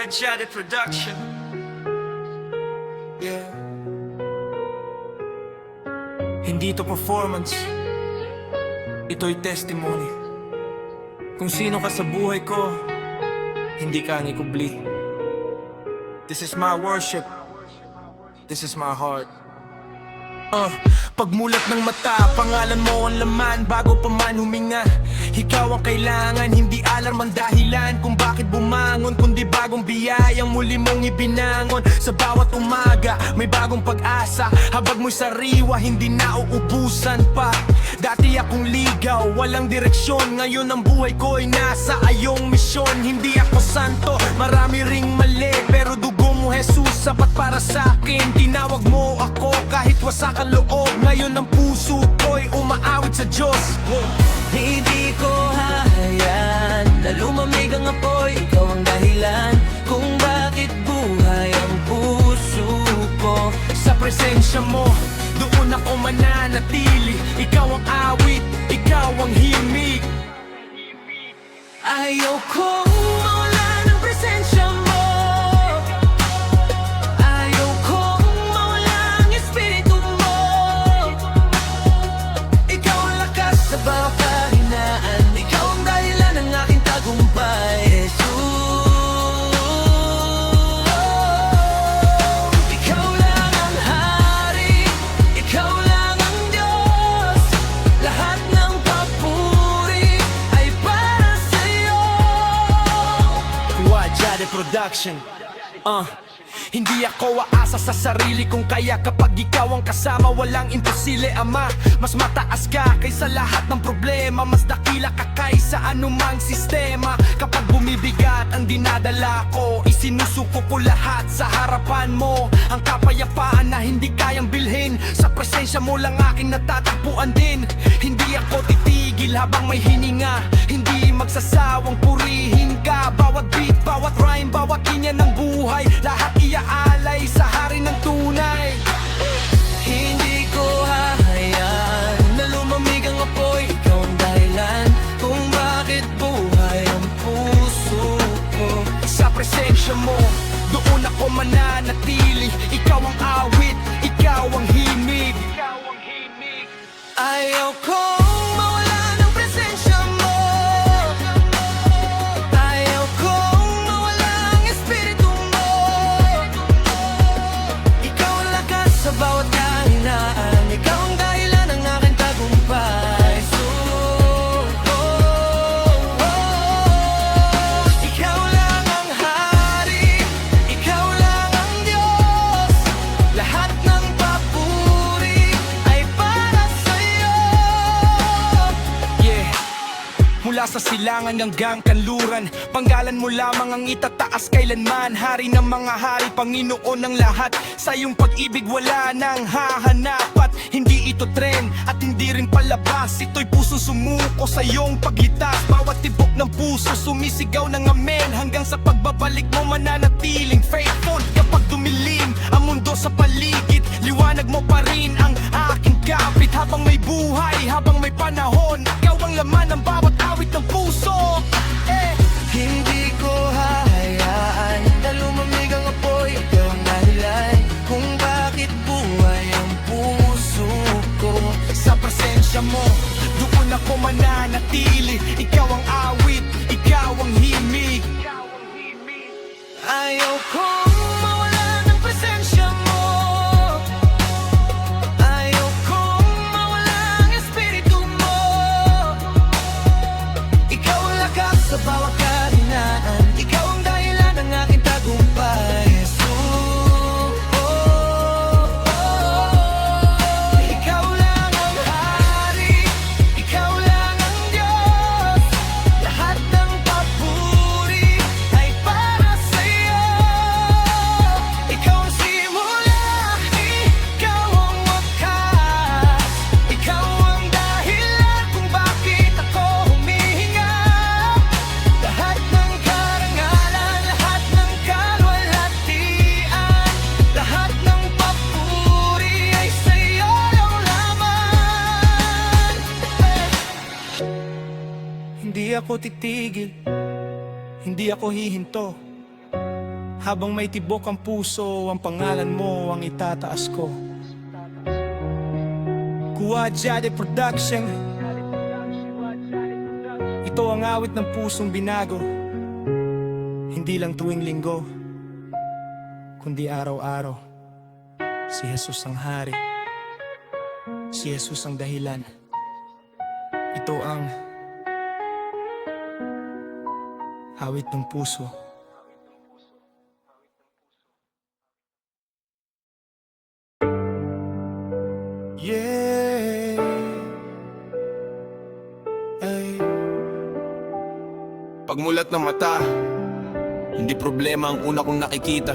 Jade Production. Yeah. Hindi to performance, ito'y testimony. Kung sino ka sa buhay ko, hindi ka ikubli. This is my worship, this is my heart. Pagmulat ng mata, pangalan mo ang laman. Bago pa man huminga, ikaw ang kailangan. Hindi alarm ang dahilan kung bakit bumangon, kundi bagong biyayang muli mong ibinangon. Sa bawat umaga, may bagong pag-asa. Habag mo'y sariwa, hindi nauubusan pa. Dati akong ligaw, walang direksyon. Ngayon ang buhay ko'y nasa ayong misyon. Hindi ako santo, marami ring mali, pero dugo mo Jesus, sapat para sa akin. Tinawag mo ako kahit wasak ang loob. Ngayon ang puso ko'y umaawit sa Diyos. Hindi ko hahayaan na lumamig ang apoy. Ikaw ang dahilan kung bakit buhay ang puso ko. Sa presensya mo, doon ako mananatili. Ikaw ang awit, ikaw ang himig. Ayaw kong mawala ng presensya mo. Ayaw kong mawala ang espiritu mo. Ikaw ang lakas sa bawat kahinaan. Ikaw ang dahilan ng aking tagumpay, Jesus. Ikaw lang ang hari, ikaw lang ang Diyos. Lahat ng papuri ay para sa'yo. Jade Production. Hindi ako aasa sa sarili kong kaya. Kapag ikaw ang kasama, walang imposible, Ama. Mas mataas ka kaysa lahat ng problema. Mas dakila ka kaysa anumang sistema. Kapag bumibigat ang dinadala ko, isinusuko ko lahat sa harapan mo. Ang kapayapaan na hindi kayang bilhin, sa presensya mo lang aking natatagpuan din. Hindi ako titigil habang may hininga, hindi magsasawang purihin ka. Bawat beat, bawat rhyme, bawat linya ng buhay, lahat iaalay sa hari ng tunay. Hindi ko hahayaan na lumamig ang apoy. Ikaw ang dahilan kung bakit buhay ang puso ko. Sa presensya mo, doon ako mananatili. Ikaw ang awit, ikaw ang himig. Ayaw kong mawala ng presensya mo. Ayaw kong mawala ang espiritu mo. Ikaw ang lakas sa bawat kahinaan. Ikaw ang dahilan ng aking tagumpay, Jesus. Ikaw lang ang hari, ikaw lang ang Diyos. Lahat ng papuri ay para sa'yo. Yeah. Mula sa silangan hanggang kanluran, panggalan mo lamang ang itataas kailanman. Hari ng mga hari, Panginoon ng lahat. Sa iyong pag-ibig wala nang hahanap. At hindi ito trend at hindi rin palabas. Ito'y puso sumuko sa iyong paglitas. Bawat tibok ng puso sumisigaw ng amen. Hanggang sa pagbabalik mo mananatiling faithful. Kapag dumilim ang mundo sa paligid, liwanag mo pa rin ang aking kapit. Habang may buhay, habang may panahon, ikaw ang laman ng bawat awit ng puso. Hindi ko hahayaan na lumamig ang apoy. Ikaw ang dahilan kung bakit buhay ang puso ko. Sa presensya mo, doon ako mananatili. Ikaw ang awit, ikaw ang himig. Ayaw kong mawala ng presensya mo. Ayaw kong mawala ang espiritu mo. Ikaw ang lakas sa bawat kahinaan. Ikaw ang dahilan ng aking tagumpay, Jesus. Ikaw lang ang hari, ikaw lang ang Diyos. Lahat ng papuri ay para sa'yo. Ikaw ang simula, ikaw ang wakas. Ikaw ang dahilan kung bakit ako humihinga. Lahat ng karangalan, lahat ng kalwalhatian, lahat ng papuri ay sa'yo lang laman. Hindi ako titigil, hindi ako hihinto. Habang may tibok ang puso, ang pangalan mo ang itataas ko. Kuha Jade Production. Ito ang awit ng pusong binago. Hindi lang tuwing linggo, kundi araw-araw. Si Jesus ang hari, si Jesus ang dahilan. Ito ang awit ng puso. Yeah. Ay. Pagmulat ng mata, hindi problema ang una kong nakikita.